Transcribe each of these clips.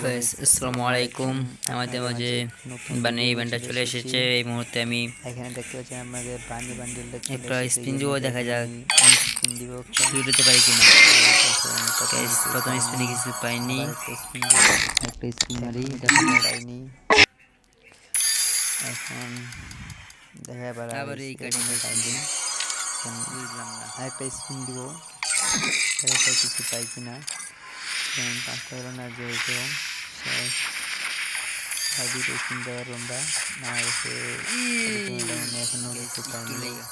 Guys আসসালামু আলাইকুম। আমাদের মাঝে বানি ইভেন্টটা চলে এসেছে। এই মুহূর্তে আমি এখানে দেখতে পাচ্ছেন আমাদের বানি বান্ডিলটা চলে একটা এসেছে। স্পিন এর দিব, মধ্যে দেখা এখন যাক আমি স্পিন দিব একটা। শুরু হতে পারি কিনা। দেখেন প্রথম গাইস কিছু প্রথম পাইনি, স্পিনে কিছু পাইনি। আবার একটা স্পিন দিব, একটা স্পিন মারি, দেখা যাক পাইনি। এখন দেখা এবার আবার এই কার্ডই এখনো পাইনি। এখন বুঝলাম না। আরেকটা স্পিন দিব, দেখা যাক কিছু পাই কিনা। এখন পাঁচটা হলো না যেহেতু শেষ, আর দুইটা স্পিন দেওয়ার আমরা নামা গেছে পলিথিনের ডায়মন্ডে, এখনো গাইস কিছু একটু পাইনি। লেগা।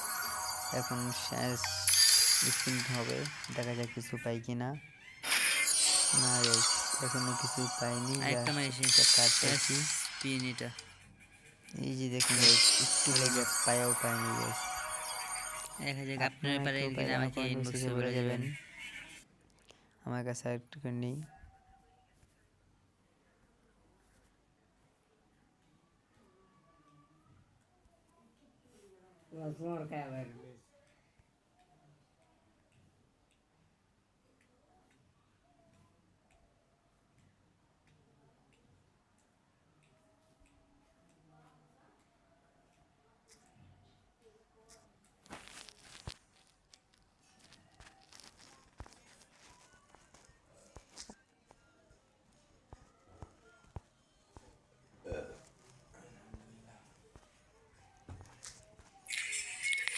এখন শেষ স্পিন হবে, দেখা যাক কিছু পাই কিনা। না গাইস, এখনো কিছু পাইনি, আরেকটা জাস্ট মারি একটা কার্ড শেষ পাইছি। স্পিন এটা। এই যে দেখুন গাইস, একটু হলো লেগে না। পায়াও পাইনি গাইস। দেখা যাক আপনার আপনারা পারেন কেউ কিনা, পাইলে আমার আমাকে কমেন্ট ইনবক্সে মেসেজে বলে বলে যাবেন। যাবেন। আমার কাছে আরেকটু নেই।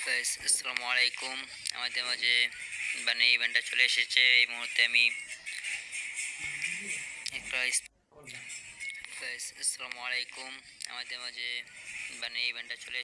গাইস আসসালামু আলাইকুম। আমাদের মাঝে বানি ইভেন্টটা চলে এসেছে। এই মুহূর্তে আমি একটা গাইস আসসালামু আলাইকুম। আমাদের মাঝে বানি ইভেন্টটা চলে